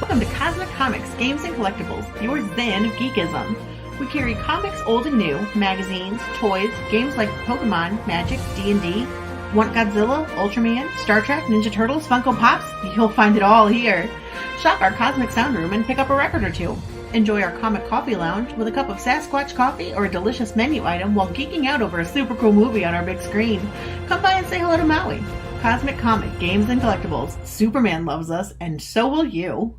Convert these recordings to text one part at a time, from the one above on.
Welcome to Cosmic Comics, Games and Collectibles, your zen of geekism. We carry comics old and new, magazines, toys, games like Pokemon, Magic, D&D. Want Godzilla, Ultraman, Star Trek, Ninja Turtles, Funko Pops? You'll find it all here. Shop our Cosmic Sound Room and pick up a record or two. Enjoy our Comic Coffee Lounge with a cup of Sasquatch coffee or a delicious menu item while geeking out over a super cool movie on our big screen. Come by and say hello to Maui. Cosmic Comic, Games and Collectibles. Superman loves us, and so will you.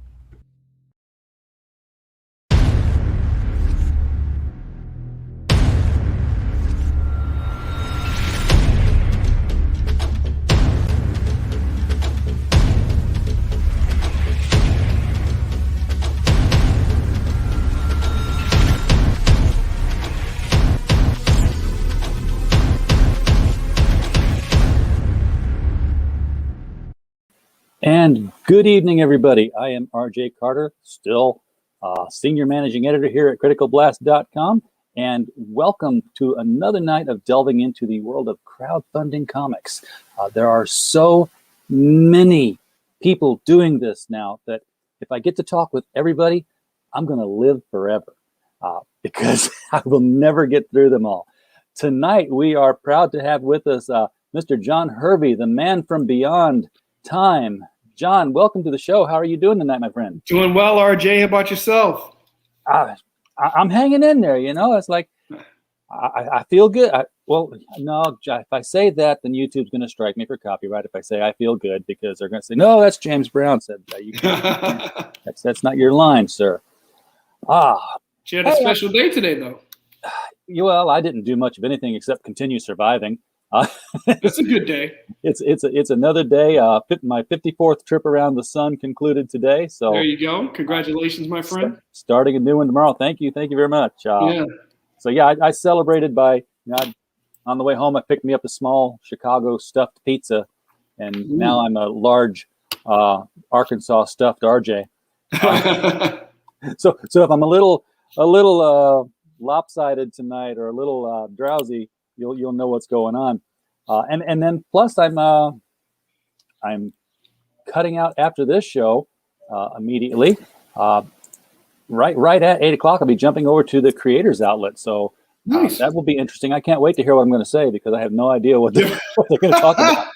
And good evening, everybody. I am RJ Carter, still Senior Managing Editor here at CriticalBlast.com, and welcome to another night of delving into the world of crowdfunding comics. There are so many people doing this now that if I get to talk with everybody, I'm going to live forever because I will never get through them all. Tonight, we are proud to have with us Mr. John Hervey, the man from beyond time. John, welcome to the show. How are you doing tonight, my friend? Doing well, RJ. How about yourself? I'm hanging in there, you know. It's like I feel good. Well, no, if I say that, then YouTube's going to strike me for copyright if I say I feel good, because they're going to say, no, that's James Brown said that. You can't. That's not your line, sir. She had a special day today, though. Well, I didn't do much of anything except continue surviving. It's a good day. It's another day. My 54th trip around the sun concluded today. So there you go. Congratulations, my friend. Starting a new one tomorrow. Thank you very much. Yeah. So yeah, I celebrated by on the way home. I picked me up a small Chicago stuffed pizza, and now I'm a large Arkansas stuffed RJ. So if I'm a little lopsided tonight or a little drowsy, you'll know what's going on, and then plus I'm cutting out after this show immediately. Right at 8 o'clock, I'll be jumping over to the Creators Outlet. So nice. That will be interesting. I can't wait to hear what I'm going to say because I have no idea what they're going to talk about.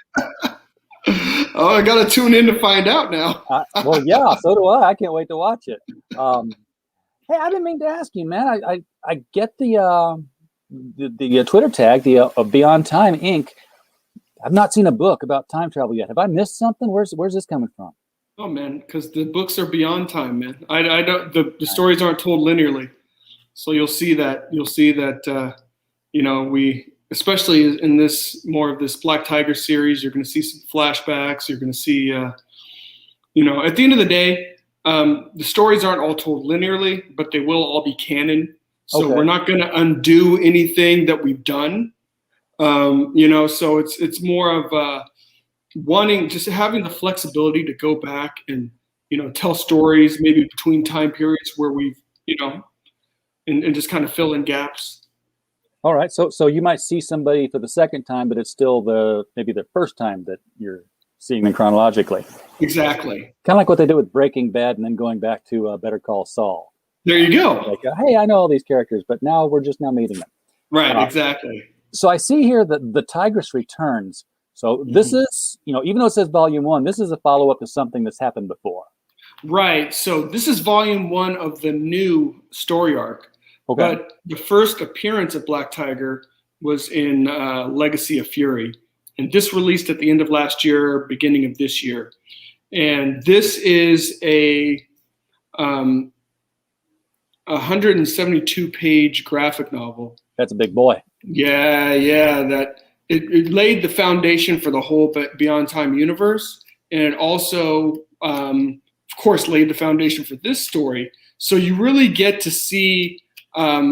Oh, I got to tune in to find out now. Well, yeah, so do I. I can't wait to watch it. Hey, I didn't mean to ask you, man. I get the Twitter tag, the Beyond Time Inc. I've not seen a book about time travel yet. Have I missed something? Where's this coming from? Oh man, because the books are beyond time, man. I don't. The stories aren't told linearly, so you'll see that. We, especially in this more of this Black Tiger series, you're going to see some flashbacks. You're going to see, at the end of the day, the stories aren't all told linearly, but they will all be canon. So we're not going to undo anything that we've done, so it's more of just having the flexibility to go back and, tell stories maybe between time periods where we've, and just kind of fill in gaps. All right. So you might see somebody for the second time, but it's still maybe the first time that you're seeing them chronologically. Exactly. Kind of like what they did with Breaking Bad and then going back to Better Call Saul. There you go. Like, hey, I know all these characters, but now we're just meeting them. Right, exactly. So I see here that the Tigress returns. So this is, even though it says Volume 1, this is a follow-up to something that's happened before. Right. So this is Volume 1 of the new story arc. Okay. But the first appearance of Black Tiger was in Legacy of Fury. And this released at the end of last year, beginning of this year. And this is a 172-page graphic novel. That's a big boy. Yeah. That it laid the foundation for the whole Beyond Time universe, and it also, of course, laid the foundation for this story. So you really get to see, a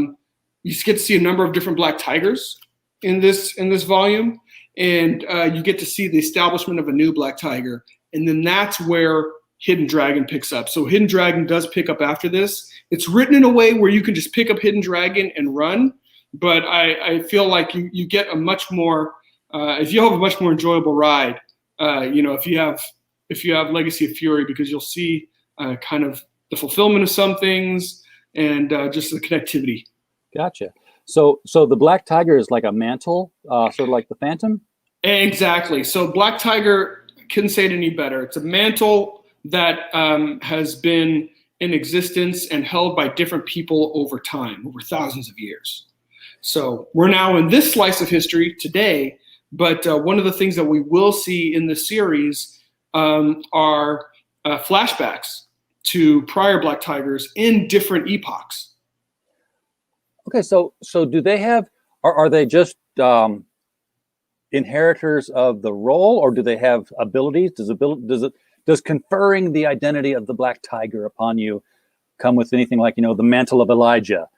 number of different Black Tigers in this volume, and you get to see the establishment of a new Black Tiger, and then that's where Hidden Dragon picks up. So Hidden Dragon does pick up after this. It's written in a way where you can just pick up Hidden Dragon and run, but I feel like you get a much more, if you have a much more enjoyable ride, if you have Legacy of Fury, because you'll see kind of the fulfillment of some things, and just the connectivity. Gotcha. So the Black Tiger is like a mantle, sort of like the Phantom? Exactly. So Black Tiger, couldn't say it any better. It's a mantle that has been in existence and held by different people over time, over thousands of years. So we're now in this slice of history today, but one of the things that we will see in the series are flashbacks to prior Black Tigers in different epochs. Okay, so do they have, are they just inheritors of the role, or do they have abilities? Does conferring the identity of the Black Tiger upon you come with anything like, the mantle of Elijah,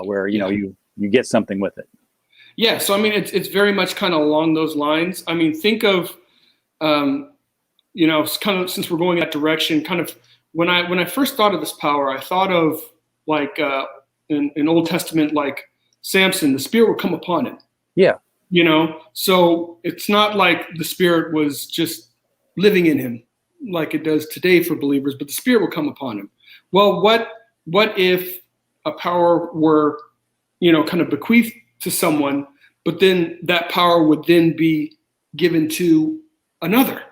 where you get something with it? Yeah, so I mean, it's very much kind of along those lines. I mean, think of, kind of, since we're going that direction, kind of when I first thought of this power, I thought of like in Old Testament, like Samson, the Spirit would come upon him. Yeah. So it's not like the Spirit was just living in him like it does today for believers, but the Spirit will come upon him. Well, what if a power were, kind of bequeathed to someone, but then that power would then be given to another,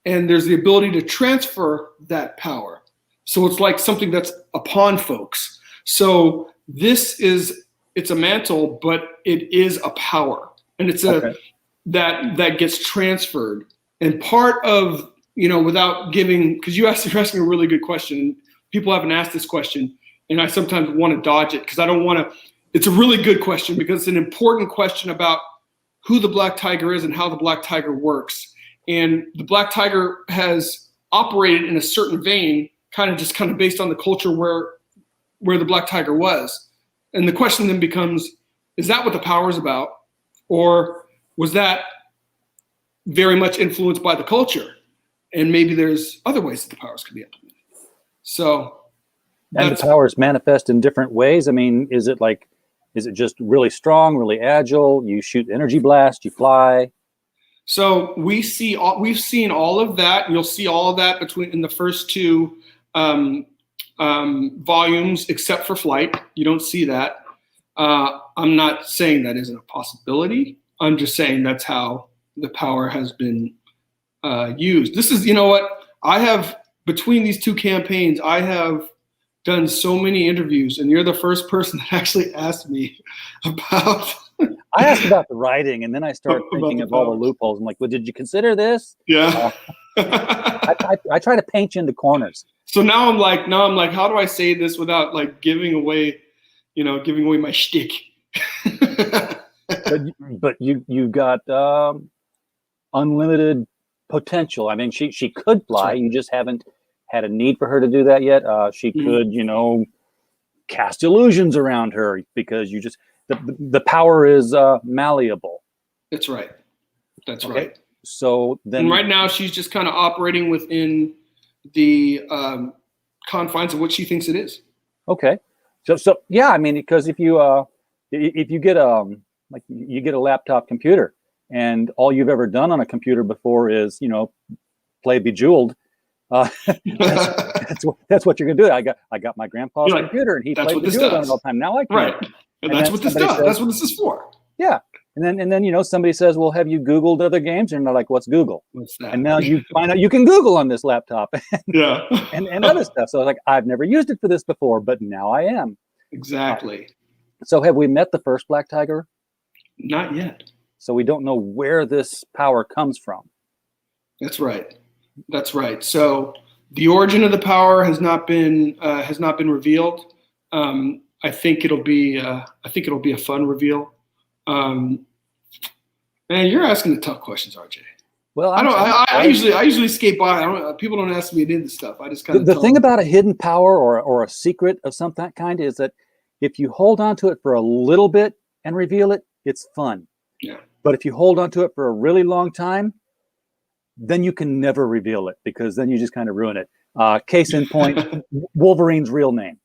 and there's the ability to transfer that power. So it's like something that's upon folks. So it's a mantle, but it is a power, and it's that gets transferred. And part of, without giving, because you're asking a really good question. People haven't asked this question, and I sometimes want to dodge it because I don't want to. It's a really good question because it's an important question about who the Black Tiger is and how the Black Tiger works. And the Black Tiger has operated in a certain vein, kind of based on the culture where the Black Tiger was. And the question then becomes, is that what the power is about? Or was that very much influenced by the culture? And maybe there's other ways that the powers could be implemented. So, and the powers manifest in different ways. I mean, is it just really strong, really agile? You shoot energy blast, you fly. So we've seen all of that. You'll see all of that in the first two volumes, except for flight. You don't see that. I'm not saying that isn't a possibility. I'm just saying that's how the power has been used. This is, I have, between these two campaigns, I have done so many interviews, and you're the first person that actually asked me about. I asked about the writing, and then I started thinking of all the loopholes. I'm like, well, did you consider this? Yeah. I try to paint you into corners. So now I'm like, how do I say this without like giving away my shtick? but you got unlimited potential. I mean, she could fly. Right. You just haven't had a need for her to do that yet. She could, cast illusions around her because you just the power is malleable. That's right. That's okay. Right. So then, and right now she's just kind of operating within the confines of what she thinks it is. Okay. So yeah, I mean, because if you get you get a laptop computer and all you've ever done on a computer before is play Bejeweled, that's what you're gonna do. I got my grandpa's computer and he played Bejeweled on it all the time. Now I can. Right. And that's what this does. That's what this is for. Yeah. And then somebody says, well, have you Googled other games? And they're like, what's Google? What's that? And now you find out you can Google on this laptop. Yeah. and other stuff. So I was like, I've never used it for this before, but now I am. Exactly. So have we met the first Black Tiger? Not yet. So we don't know where this power comes from. That's right. That's right. So the origin of the power has not been revealed. I think it'll be a fun reveal. Man, you're asking the tough questions, RJ. Well, I usually skate by. People don't ask me any of this stuff. I just kind of. The thing about a hidden power or a secret of some kind is that if you hold on to it for a little bit and reveal it, it's fun. Yeah. But if you hold on to it for a really long time, then you can never reveal it because then you just kind of ruin it. Case in point, Wolverine's real name.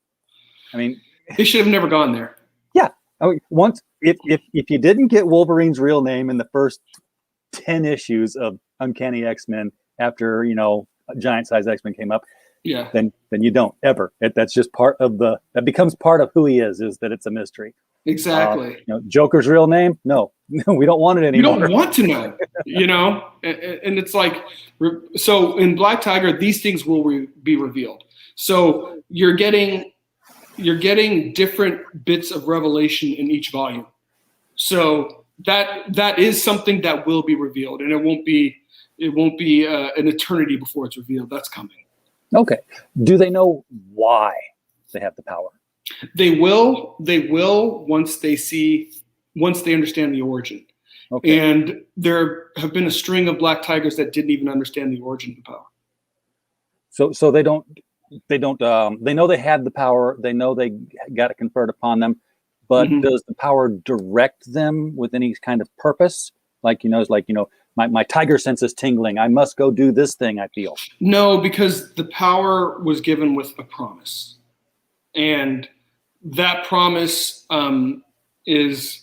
I mean, he should have never gone there. Yeah. I mean, once if you didn't get Wolverine's real name in the first 10 issues of Uncanny X-Men after, Giant Size X-Men came up, Yeah. then you don't ever. That's just part of that becomes part of who he is that it's a mystery. Exactly. Joker's real name? No, we don't want it We anymore. don't want to know, and it's like, so in Black Tiger, these things will be revealed. So you're getting different bits of revelation in each volume. So that is something that will be revealed, and it won't be an eternity before it's revealed. That's coming. Okay. Do they know why they have the power? They will once they understand the origin. Okay. And there have been a string of Black Tigers that didn't even understand the origin of the power. So they don't they know they had the power, they know they got it conferred upon them, but does the power direct them with any kind of purpose? Like, it's like, my tiger sense is tingling, I must go do this thing, I feel. No, because the power was given with a promise. And that promise is,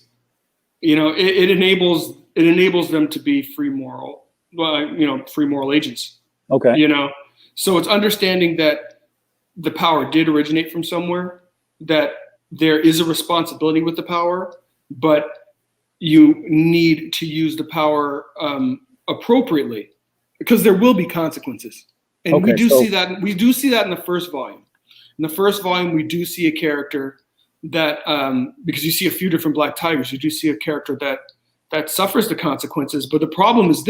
it enables them to be free moral agents. Okay. So it's understanding that the power did originate from somewhere, that there is a responsibility with the power, but you need to use the power appropriately, because there will be consequences. And we do see that in the first volume. In the first volume, we do see a character that, because you see a few different Black Tigers, you do see a character that suffers the consequences. But the problem is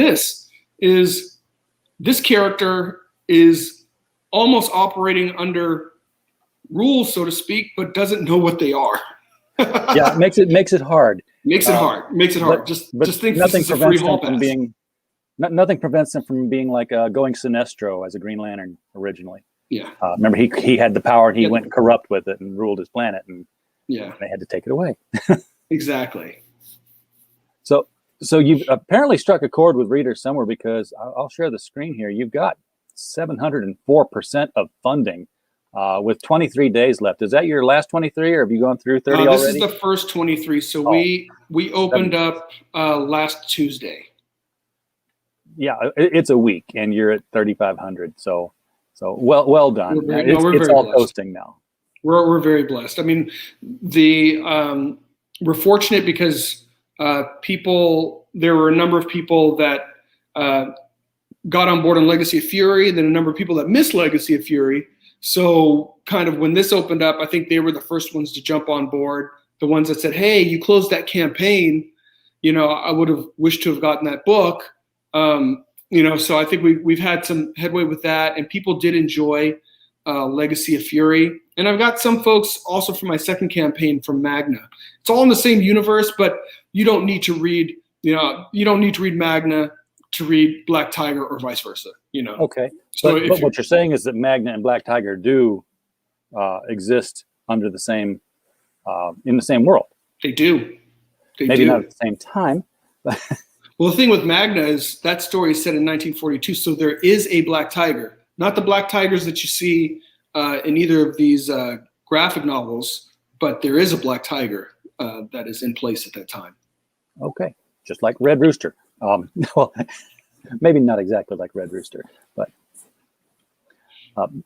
this character is almost operating under rules, so to speak, but doesn't know what they are. Yeah, it makes it hard. Makes it hard. Just think this is a free hall pass. Nothing prevents him from being like going Sinestro as a Green Lantern originally. Yeah. Remember, he had the power and he went corrupt with it and ruled his planet, and they had to take it away. Exactly. So you've apparently struck a chord with readers somewhere, because I'll share the screen here. You've got 704% of funding with 23 days left. Is that your last 23, or have you gone through 30 already? This is the first 23. So we opened up last Tuesday. Yeah, it's a week, and you're at 3,500. So well done. It's all blessed. coasting now. We're very blessed. I mean, we're fortunate because there were a number of people that got on board on Legacy of Fury, and then a number of people that missed Legacy of Fury. So kind of when this opened up, I think they were the first ones to jump on board. The ones that said, hey, you closed that campaign, I would have wished to have gotten that book. So I think we've had some headway with that, and people did enjoy Legacy of Fury. And I've got some folks also from my second campaign from Magna. It's all in the same universe, but you don't need to read, Magna to read Black Tiger or vice versa, Okay. So but what you're saying is that Magna and Black Tiger do exist under the same, in the same world. They do. Maybe not at the same time. Well, the thing with Magna is that story is set in 1942, so there is a Black Tiger. Not the Black Tigers that you see in either of these graphic novels, but there is a Black Tiger that is in place at that time. Okay, just like Red Rooster. Well, maybe not exactly like Red Rooster, but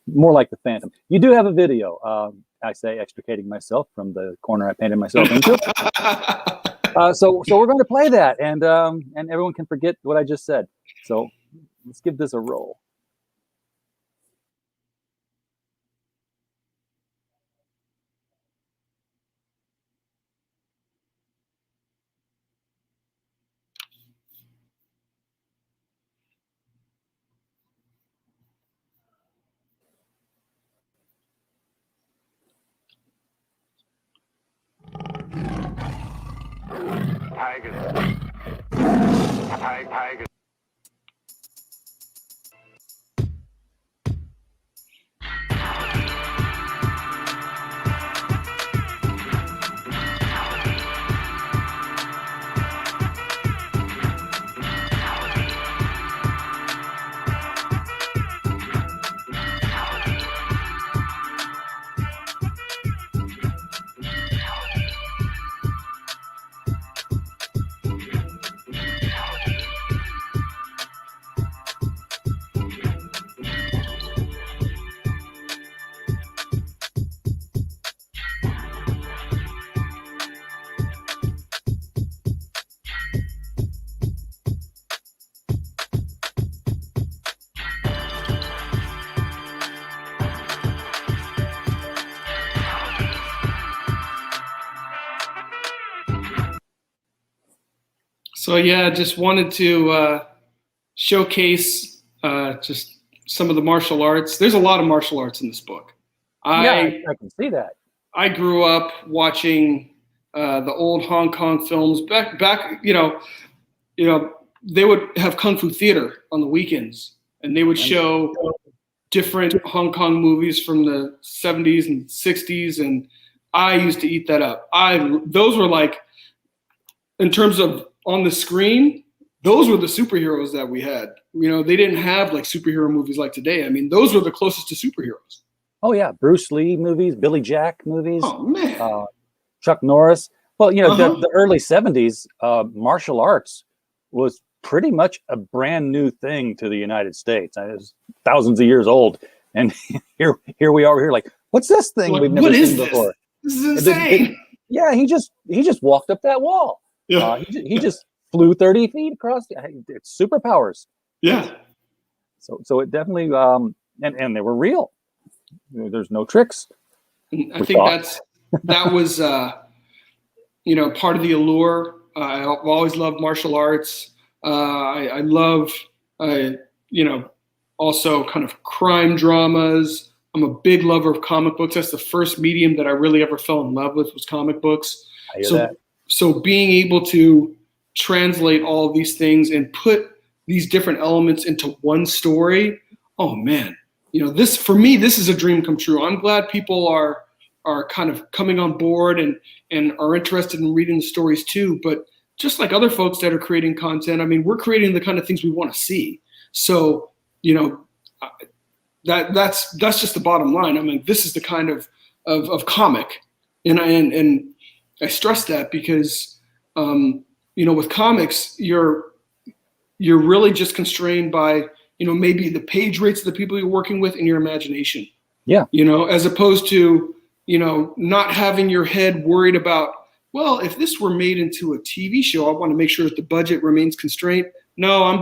more like the Phantom. You do have a video. I say extricating myself from the corner I painted myself into. So we're going to play that, and everyone can forget what I just said. So let's give this a roll. Tiger. So yeah, just wanted to showcase just some of the martial arts. There's a lot of martial arts in this book. I can see that. I grew up watching the old Hong Kong films. Back, they would have kung fu theater on the weekends, and they would show different Hong Kong movies from the 70s and 60s, and I used to eat that up. Those were like, in terms of on the screen, those were the superheroes that we had. They didn't have like superhero movies like today. I mean, those were the closest to superheroes. Oh yeah, Bruce Lee movies, Billy Jack movies. Oh man, Chuck Norris. Well, the early 70s, martial arts was pretty much a brand new thing to the United States. It was thousands of years old, and here we are. Here, like, what's this thing we've never seen before? This is insane. Yeah, he just walked up that wall. Yeah. He just flew 30 feet across. It's superpowers. Yeah. So it definitely and they were real. There's no tricks. I think that was part of the allure. I've always loved martial arts. I love also kind of crime dramas. I'm a big lover of comic books. That's the first medium that I really ever fell in love with, was comic books. I hear that. So being able to translate all of these things and put these different elements into one story, oh man, this, for me, this is a dream come true. I'm glad people are kind of coming on board and are interested in reading the stories too. But just like other folks that are creating content, I mean, we're creating the kind of things we want to see. So, that's just the bottom line. I mean, this is the kind of comic, and I stress that because, with comics, you're really just constrained by, maybe the page rates of the people you're working with and your imagination. Yeah. As opposed to, not having your head worried about, well, if this were made into a TV show, I want to make sure that the budget remains constrained. No,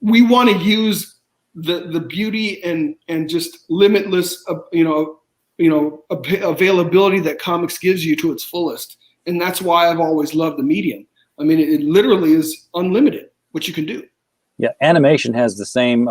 we want to use the beauty and just limitless, availability that comics gives you to its fullest. And that's why I've always loved the medium. I mean, it literally is unlimited what you can do. Yeah, animation has the same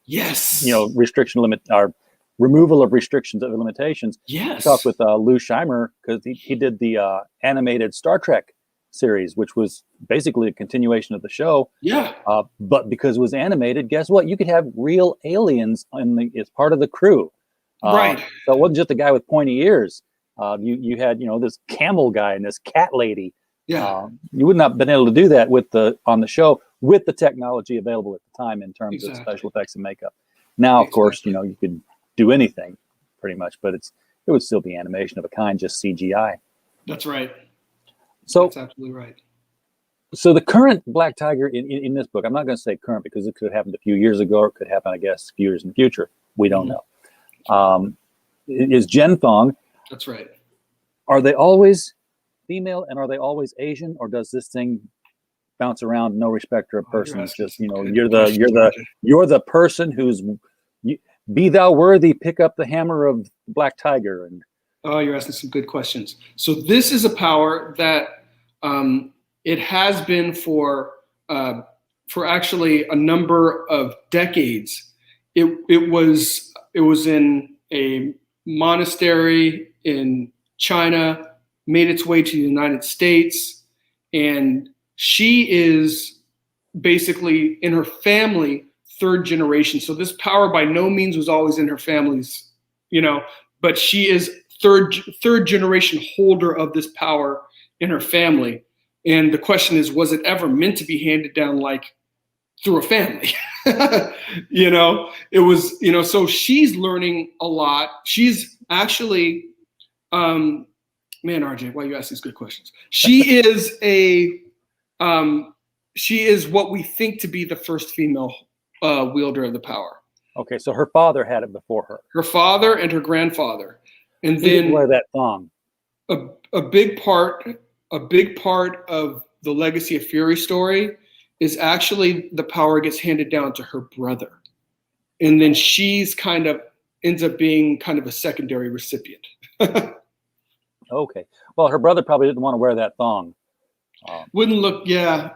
yes, restriction limit or removal of restrictions of limitations. Yes. I talked with Lou Scheimer because he did the animated Star Trek series, which was basically a continuation of the show. Yeah. But because it was animated, guess what? You could have real aliens as part of the crew. Right. So it wasn't just a guy with pointy ears. You had this camel guy and this cat lady. Yeah. You would not have been able to do that on the show with the technology available at the time in terms of special effects and makeup. Now, of course, you could do anything pretty much, but it would still be animation of a kind, just CGI. That's right. So that's absolutely right. So the current Black Tiger in this book, I'm not going to say current because it could have happened a few years ago, or it could happen, I guess, a few years in the future. We don't know. Is Jen Thong. That's right. Are they always female and are they always Asian, or does this thing bounce around, no respecter of person? It's just, you're the person who's be thou worthy, pick up the hammer of Black Tiger. And you're asking some good questions. So this is a power that it has been for actually a number of decades. It was in a monastery in China, made its way to the United States, and she is basically in her family third generation. So this power by no means was always in her family's, but she is third generation holder of this power in her family. And the question is, was it ever meant to be handed down like through a family? It was, so she's learning a lot. She's actually, man, RJ, why are you asking these good questions? She is what we think to be the first female wielder of the power. Okay, so her father had it before her. Her father and her grandfather, and He then didn't wear that thong. A big part of the Legacy of Fury story is actually the power gets handed down to her brother, and then she's ends up being kind of a secondary recipient. Okay, well, her brother probably didn't want to wear that thong. Wouldn't look, yeah.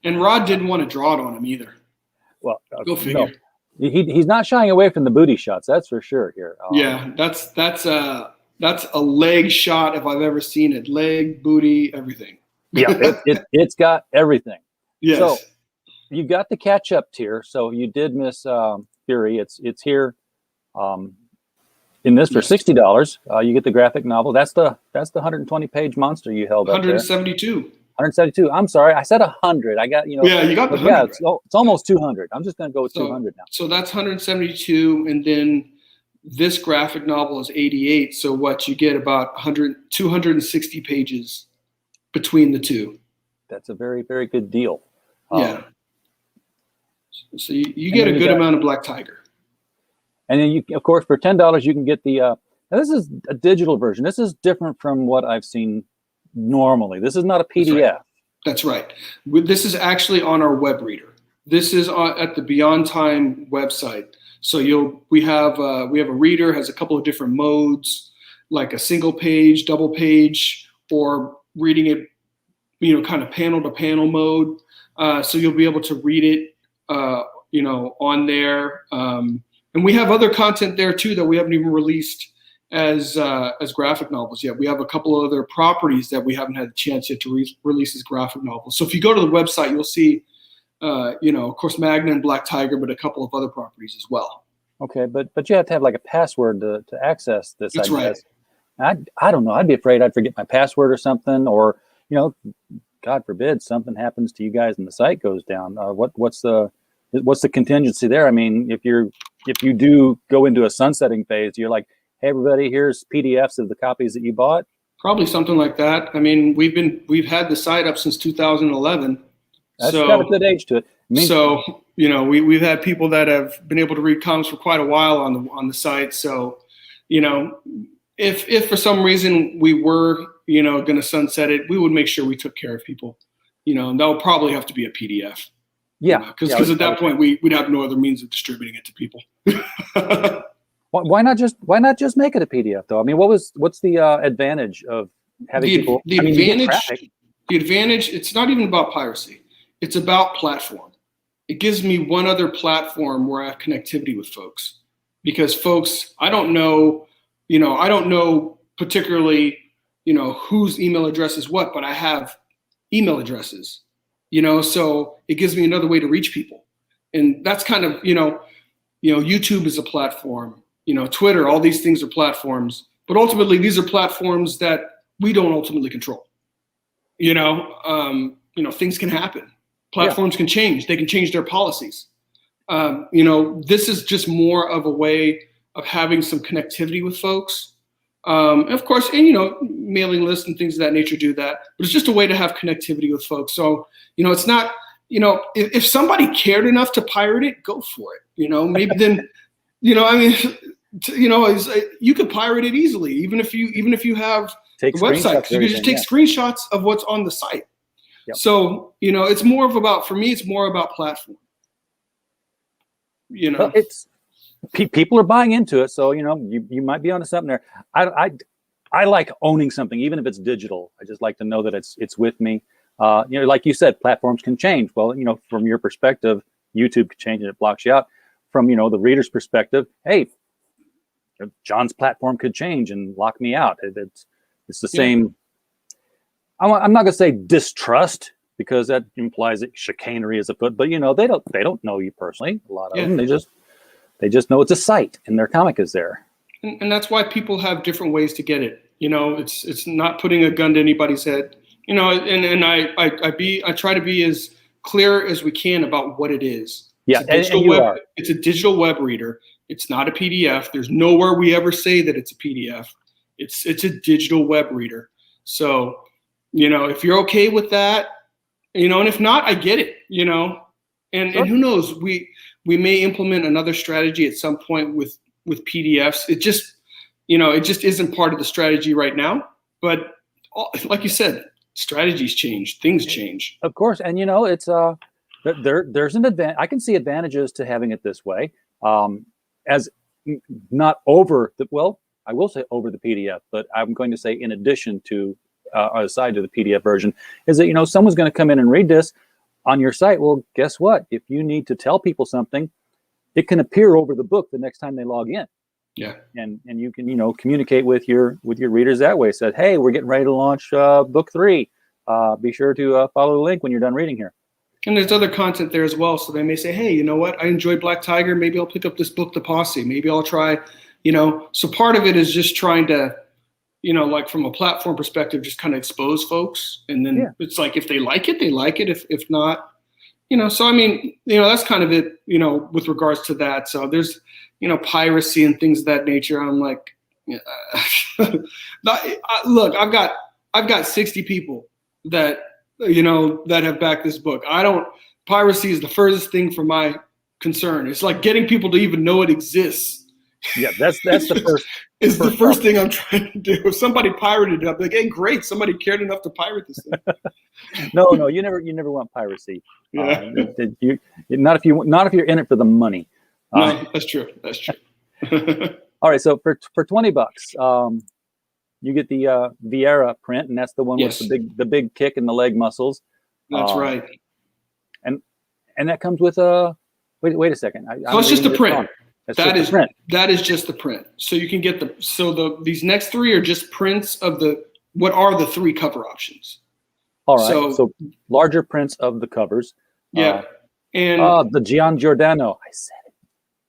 And Rod didn't want to draw it on him either. Well, Go figure. No. He's not shying away from the booty shots. That's for sure here. Yeah, that's a leg shot if I've ever seen it. Leg, booty, everything. Yeah, it's got everything. Yes. So you got the catch up tier. So you did miss Fury. It's here. In this for $60, you get the graphic novel. That's the 120 page monster you held up there. 172. 172. I'm sorry, I said 100. I got Yeah, you got the 100. Yeah, it's almost 200. I'm just going to go with 200 now. So that's 172, and then this graphic novel is 88. So what you get about 260 pages between the two. That's a very, very good deal. Yeah. So you get a good amount of Black Tiger. And then, of course, for $10, you can get the. Now this is a digital version. This is different from what I've seen normally. This is not a PDF. That's right. This is actually on our web reader. This is at the Beyond Time website. So we have a reader, has a couple of different modes, like a single page, double page, or reading it, kind of panel to panel mode. So you'll be able to read it, on there. And we have other content there too that we haven't even released as graphic novels yet. We have a couple of other properties that we haven't had a chance yet to release as graphic novels. So if you go to the website, you'll see, of course, Magna and Black Tiger, but a couple of other properties as well. Okay, but you have to have like a password to access this. That's right. I don't know. I'd be afraid I'd forget my password or something, or God forbid something happens to you guys and the site goes down. What's the contingency there? I mean, if you do go into a sunsetting phase, you're like, hey, everybody, here's PDFs of the copies that you bought. Probably something like that. I mean, we've had the site up since 2011. That's got a good age to it. We've had people that have been able to read comics for quite a while on the site. So, if for some reason we were, going to sunset it, we would make sure we took care of people. And that would probably have to be a PDF. Yeah, because at that point we'd have no other means of distributing it to people. Why not just make it a PDF though? I mean, what's the advantage of having people? The advantage. It's not even about piracy. It's about platform. It gives me one other platform where I have connectivity with folks, because folks, I don't know particularly, whose email address is what, but I have email addresses. So it gives me another way to reach people. And that's kind of, YouTube is a platform, Twitter, all these things are platforms, but ultimately these are platforms that we don't ultimately control. Things can happen. Platforms can change. They can change their policies. This is just more of a way of having some connectivity with folks. And of course, mailing lists and things of that nature do that, but it's just a way to have connectivity with folks. So, it's not, if somebody cared enough to pirate it, go for it. Maybe then, you could pirate it easily, even if you have the website. You can just take screenshots of what's on the site. Yep. So, it's more about platform. Well, people are buying into it, so you might be onto something there. I like owning something, even if it's digital. I just like to know that it's with me. Like you said, platforms can change. Well, from your perspective, YouTube can change and it blocks you out. From the reader's perspective, hey, John's platform could change and lock me out. It's the same. I'm not going to say distrust, because that implies that chicanery is afoot. But they don't know you personally. A lot of them, they just know it's a site and their comic is there. And that's why people have different ways to get it. It's not putting a gun to anybody's head. And I try to be as clear as we can about what it is. Yeah, it's a digital web reader. It's not a PDF. There's nowhere we ever say that it's a PDF. It's a digital web reader. So, if you're okay with that, and if not, I get it. And who knows, we may implement another strategy at some point with PDFs. It just isn't part of the strategy right now. But like you said, strategies change, things change. Of course, and it's there's an advantage. I can see advantages to having it this way, as not over the. Well, I will say over the PDF, but I'm going to say in addition to aside to the PDF version, is that, someone's going to come in and read this on your site. Well, guess what? If you need to tell people something, it can appear over the book the next time they log in. Yeah. And you can, communicate with your readers that way. Said, hey, we're getting ready to launch book 3. Be sure to follow the link when you're done reading here. And there's other content there as well. So they may say, hey, you know what? I enjoy Black Tiger. Maybe I'll pick up this book, The Posse. Maybe I'll try, So part of it is just trying to, like from a platform perspective, just kind of expose folks. And then it's like, if they like it, they like it. If not, so I mean, that's kind of it, with regards to that. So there's, piracy and things of that nature. I'm like, look, I've got 60 people that, that have backed this book. Piracy is the furthest thing from my concern. It's like getting people to even know it exists. Yeah, that's the first. It's the first thing I'm trying to do. If somebody pirated it, I'm like, hey, great, somebody cared enough to pirate this thing. No, you never want piracy. Yeah. Not if you're in it for the money. No, that's true. That's true. All right, so for $20, you get the Vieira print, and that's the one with the big kick and the leg muscles. That's right. And that comes with a wait a second. So it's just a print. Print. That is just the print. So you can get these next 3 are just prints of what are the 3 cover options. All right. So larger prints of the covers. Yeah. And the Gian Giordano. I said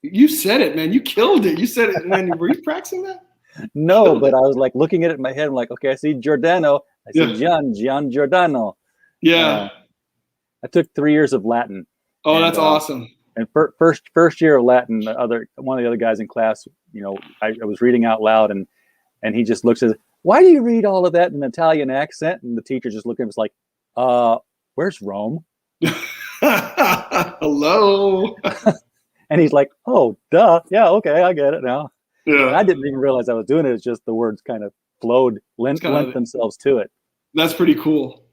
it. You said it, man. You killed it. You said it, man. Were you practicing that? No, but I was like looking at it in my head. I'm like, okay, I see Giordano. I see Gian Giordano. Yeah. I took 3 years of Latin. Oh, that's awesome. And first year of Latin, one of the other guys in class, I was reading out loud, and he just looks at, why do you read all of that in an Italian accent? And the teacher just looked at him, was like, where's Rome? Hello. And he's like, oh, duh. Yeah, okay, I get it now. Yeah. And I didn't even realize I was doing it. It's just the words kind of lent themselves to it. That's pretty cool.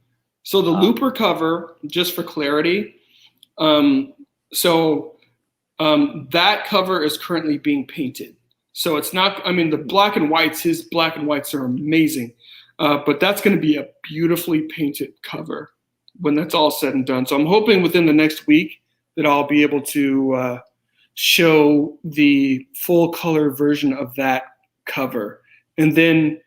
So the Looper cover, just for clarity, that cover is currently being painted. So it's not, the black and whites, his black and whites are amazing. But that's going to be a beautifully painted cover when that's all said and done. So I'm hoping within the next week that I'll be able to show the full color version of that cover. And then,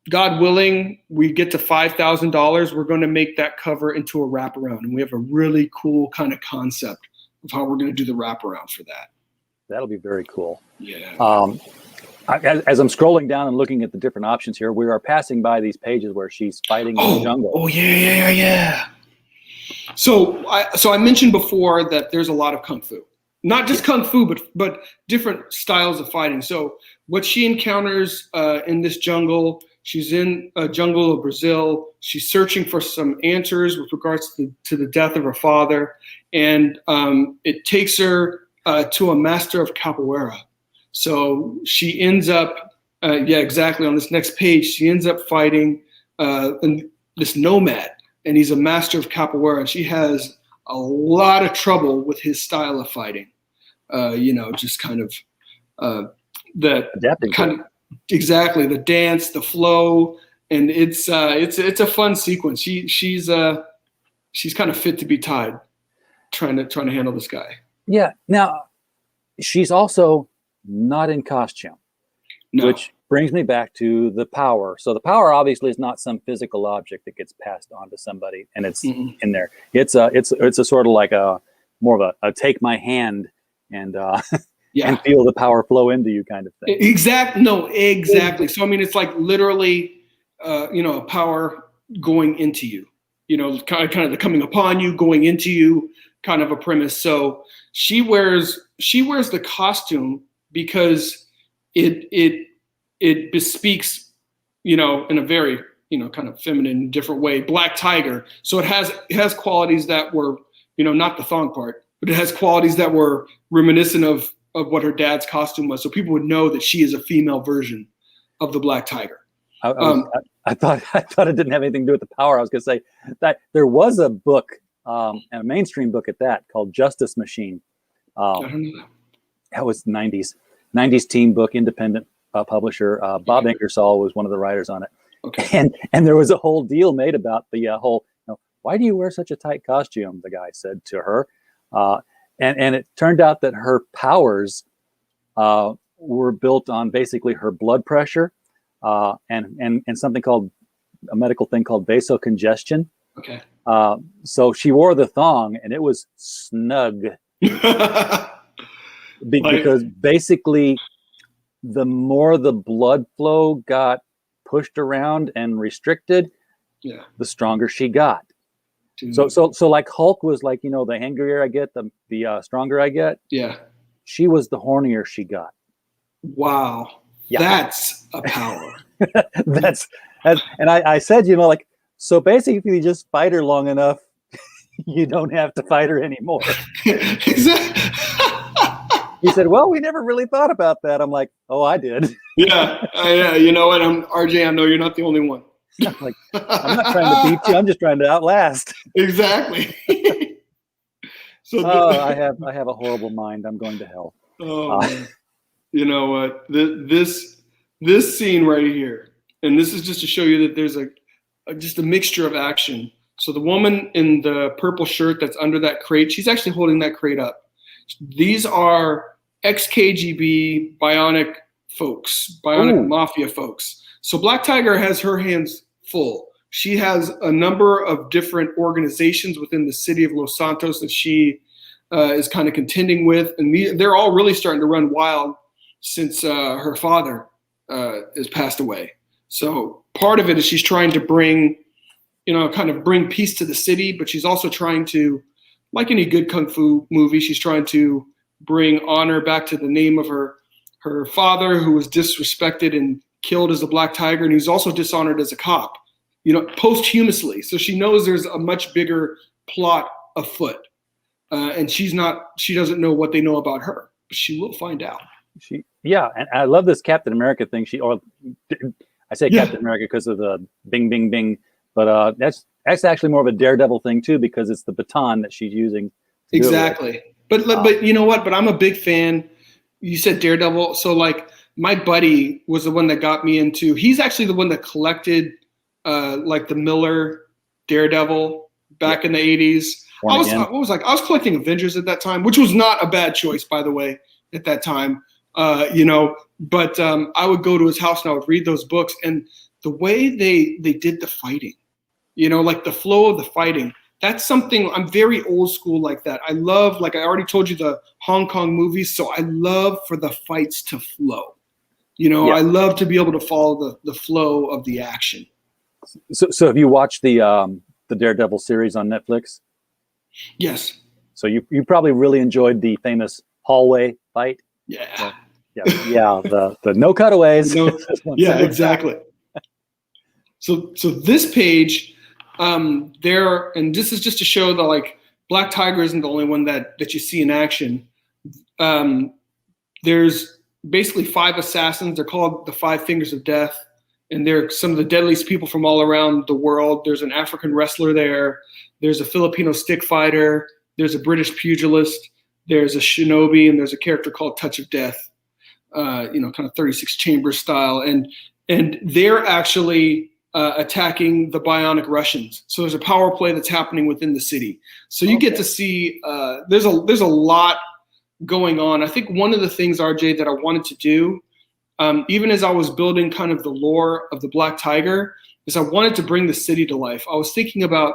God willing, we get to $5,000, we're going to make that cover into a wraparound. And we have a really cool kind of concept of how we're going to do the wraparound for that. That'll be very cool. Yeah. As I'm scrolling down and looking at the different options here, we are passing by these pages where she's fighting in the jungle. Oh, yeah. So I mentioned before that there's a lot of kung fu. Not just kung fu, but different styles of fighting. So what she encounters in this jungle, she's in a jungle of Brazil. She's searching for some answers with regards to the death of her father. And it takes her to a master of capoeira. So she ends up, exactly on this next page, she ends up fighting this nomad. And he's a master of capoeira. And she has a lot of trouble with his style of fighting. Just kind of adapting kind of exactly the dance, the flow, and it's a fun sequence. She's kind of fit to be tied, trying to handle this guy. Yeah. Now she's also not in costume, which brings me back to the power. So the power obviously is not some physical object that gets passed on to somebody, and it's in there. It's a sort of like more of a take my hand and and feel the power flow into you kind of thing. Exactly. So it's like literally, a power going into you. Kind of the coming upon you, going into you, kind of a premise. So she wears the costume because it bespeaks, in a very, kind of feminine, different way, Black Tiger. So it has qualities that were, not the thong part, but it has qualities that were reminiscent of what her dad's costume was. So people would know that she is a female version of the Black Tiger. I thought it didn't have anything to do with the power. I was going to say that there was a book, and a mainstream book at that, called Justice Machine. I don't know. That was 90s teen book, independent publisher. Bob Ingersoll was one of the writers on it. Okay. And there was a whole deal made about the whole, why do you wear such a tight costume? The guy said to her, and it turned out that her powers were built on basically her blood pressure and something called a medical thing called vasocongestion. Okay. So she wore the thong, and it was snug because basically, the more the blood flow got pushed around and restricted, the stronger she got. Dude. So like Hulk was like, the angrier I get, the stronger I get. Yeah. She was the hornier she got. Wow. Yeah. That's a power. that's and I said, like, so basically you just fight her long enough, you don't have to fight her anymore. He said, well, we never really thought about that. I'm like, oh, I did. Yeah. You know what? RJ, I know you're not the only one. Like, I'm not trying to beat you. I'm just trying to outlast. Exactly. I have a horrible mind. I'm going to hell. Man. You know what? This scene right here, and this is just to show you that there's just a mixture of action. So the woman in the purple shirt that's under that crate, she's actually holding that crate up. These are ex-KGB bionic folks, bionic mafia folks. So Black Tiger has her hands full. She has a number of different organizations within the city of Los Santos that she is kind of contending with. And they're all really starting to run wild since her father has passed away. So part of it is she's trying to bring peace to the city, but she's also trying to, like any good kung fu movie, she's trying to bring honor back to the name of her father, who was disrespected and killed as a Black Tiger, and he's also dishonored as a cop, posthumously. So she knows there's a much bigger plot afoot, and she doesn't know what they know about her, but she will find out. And I love this Captain America thing. I say Captain America because of the bing, bing, bing, but that's actually more of a Daredevil thing too, because it's the baton that she's using. Exactly. But you know what? But I'm a big fan. You said Daredevil. So like my buddy was the one that got me into, he's actually the one that collected like the Miller Daredevil back in the 80s. I was collecting Avengers at that time, which was not a bad choice, by the way, at that time. But I would go to his house and I would read those books, and the way they did the fighting, like the flow of the fighting, that's something I'm very old school like that. I love, like I already told you, the Hong Kong movies. So I love for the fights to flow. I love to be able to follow the flow of the action. So have you watched the Daredevil series on Netflix? Yes. So you probably really enjoyed the famous hallway fight. Yeah. The no cutaways. Yeah, exactly. So this page, there, and this is just to show that like Black Tiger isn't the only one that you see in action. There's basically 5 assassins. They're called the 5 Fingers of Death, and they're some of the deadliest people from all around the world. There's an African wrestler there. There's a Filipino stick fighter. There's a British pugilist. There's a shinobi, and there's a character called Touch of Death. Kind of 36 chamber style, and they're actually attacking the bionic Russians. So there's a power play that's happening within the city. So you get to see there's a lot going on. I think one of the things, RJ, that I wanted to do, even as I was building kind of the lore of the Black Tiger, is I wanted to bring the city to life. I was thinking about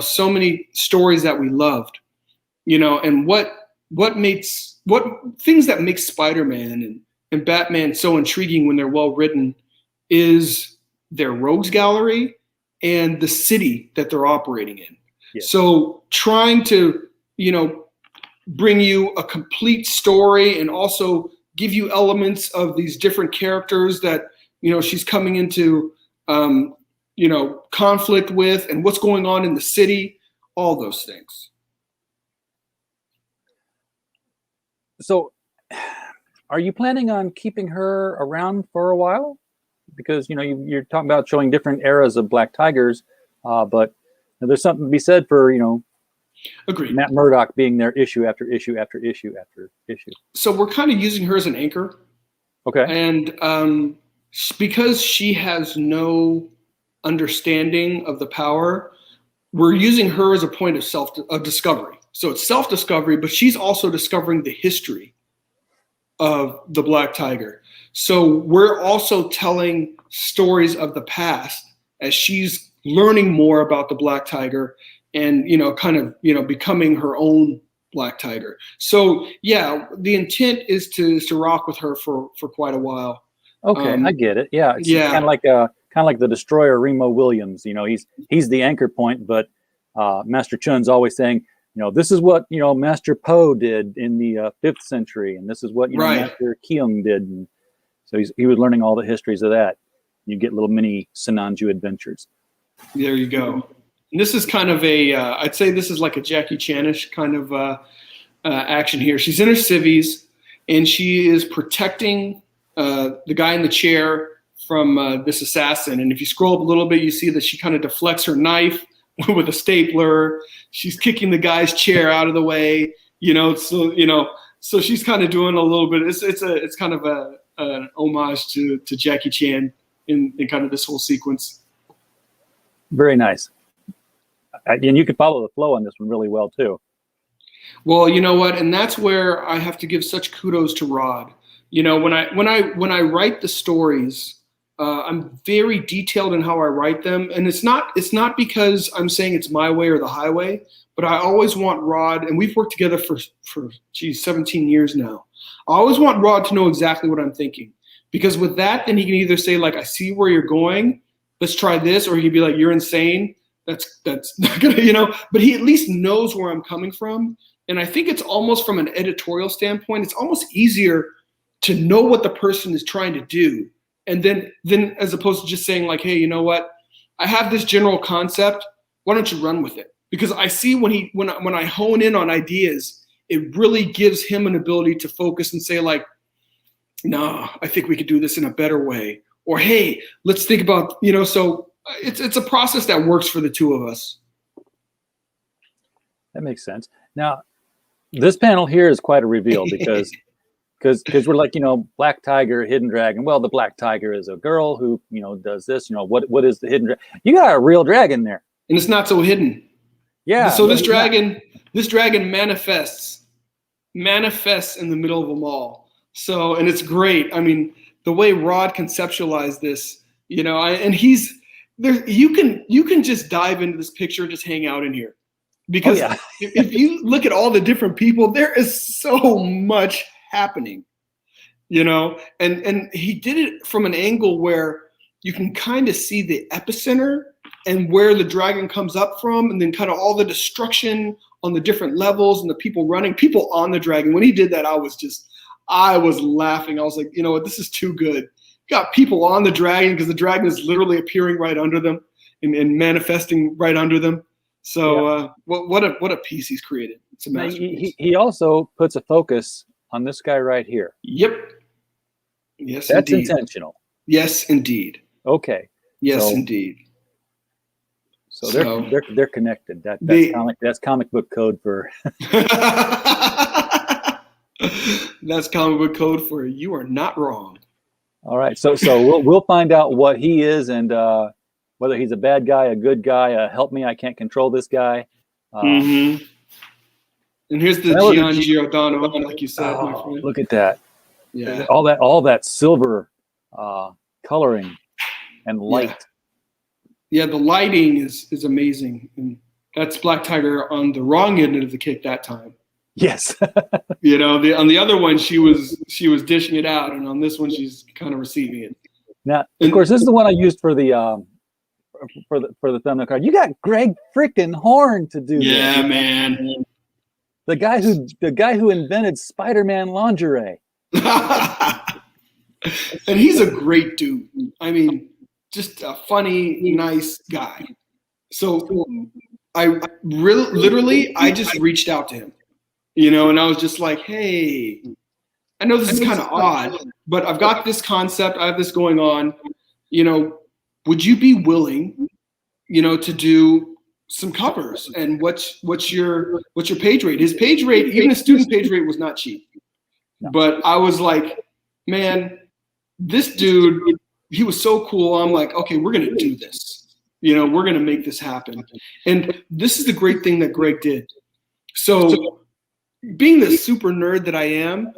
so many stories that we loved, and what things that make Spider-Man and Batman so intriguing when they're well written is their rogues gallery and the city that they're operating in. Yes. So trying to, bring you a complete story and also give you elements of these different characters that, she's coming into, conflict with, and what's going on in the city, all those things. So are you planning on keeping her around for a while? Because, you're talking about showing different eras of Black Tigers, but there's something to be said for, Agreed. Matt Murdock being there issue after issue after issue after issue. So we're kind of using her as an anchor. Okay. And because she has no understanding of the power, we're using her as a point of discovery. So it's self-discovery, but she's also discovering the history of the Black Tiger. So we're also telling stories of the past as she's learning more about the Black Tiger and, kind of, becoming her own Black Tiger. So yeah, the intent is to rock with her for quite a while. Okay, I get it. Yeah, it's kind of like the Destroyer Remo Williams. He's the anchor point, but Master Chun's always saying, this is what Master Po did in the 5th century, and this is what Master Keong did. And so he was learning all the histories of that. You get little mini Sinanju adventures. There you go. And this is kind of I'd say this is like a Jackie Chan-ish kind of action here. She's in her civvies, and she is protecting the guy in the chair from this assassin. And if you scroll up a little bit, you see that she kind of deflects her knife with a stapler. She's kicking the guy's chair out of the way, so she's kind of doing a little bit. It's kind of an homage to Jackie Chan in kind of this whole sequence. Very nice. And you could follow the flow on this one really well too. Well, you know what? And that's where I have to give such kudos to Rod. When I write the stories, I'm very detailed in how I write them, and it's not because I'm saying it's my way or the highway, but I always want Rod, and we've worked together for 17 years now. I always want Rod to know exactly what I'm thinking, because with that, then he can either say like, I see where you're going, let's try this, or he can be like, you're insane. That's not gonna, but he at least knows where I'm coming from. And I think it's almost from an editorial standpoint, it's almost easier to know what the person is trying to do. And then as opposed to just saying like, hey, you know what? I have this general concept. Why don't you run with it? Because I see when I hone in on ideas, it really gives him an ability to focus and say like, no, I think we could do this in a better way. Or, hey, let's think about, so it's a process that works for the two of us. That makes sense. Now, this panel here is quite a reveal because we're like, Black Tiger, Hidden Dragon. Well, the Black Tiger is a girl who, does this. What is the hidden dragon? You got a real dragon there. And it's not so hidden. Yeah. So this dragon manifests in the middle of them all. So, and it's great. I mean, the way Rod conceptualized this, and he's there. You can just dive into this picture and just hang out in here, because if you look at all the different people, there is so much happening, and he did it from an angle where you can kind of see the epicenter and where the dragon comes up from, and then kind of all the destruction on the different levels and the people on the dragon. When he did that, I was laughing. I was like, this is too good. Got people on the dragon because the dragon is literally appearing right under them and manifesting right under them. So what a piece he's created. It's a masterpiece. He also puts a focus on this guy right here. Yep. Yes, that's indeed. intentional. Yes, indeed. Okay. Yes, indeed. So they're connected. That's comic book code for. That's comic book code for you are not wrong. All right, so we'll find out what he is and whether he's a bad guy, a good guy. Help me, I can't control this guy. And here's the Gian Giordano, like you said, my friend. Look at that! Yeah, all that silver coloring and light. Yeah, the lighting is amazing, and that's Black Tiger on the wrong end of the kick that time. Yes. On the other one, she was dishing it out, and on this one, she's kind of receiving it. Now, of course, this is the one I used for the thumbnail card. You got Greg freaking Horn to do. Yeah, this. Man. The guy who invented Spider-Man lingerie. And he's a great dude. I mean, just a funny, nice guy. So I just reached out to him. And I was just like, hey, I know this is kind of odd, but I've got this concept. I have this going on. Would you be willing, to do some covers? And what's your page rate? His page rate, even his student page rate, was not cheap. No. But I was like, man, this dude he was so cool. I'm like, okay, we're gonna do this. We're gonna make this happen. And this is the great thing that Greg did. So, being the super nerd that I am,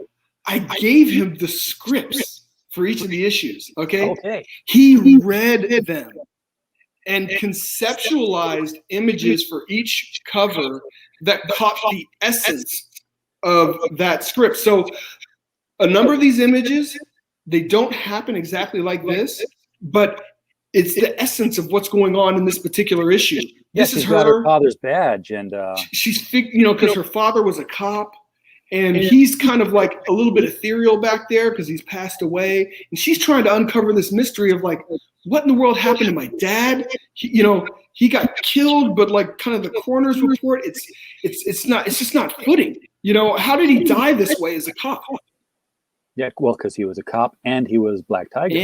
I gave him the scripts for each of the issues. Okay. He read them and conceptualized images for each cover that caught the essence of that script. So a number of these images, they don't happen exactly like this, but it's the essence of what's going on in this particular issue. Yes, This is she's got her her father's badge, and she's because her father was a cop, and he's kind of like a little bit ethereal back there because he's passed away, and she's trying to uncover this mystery of like, what in the world happened to my dad? He got killed, but like kind of the coroner's report, it's just not footing. How did he die this way as a cop? yeah, well, because he was a cop and he was Black Tiger.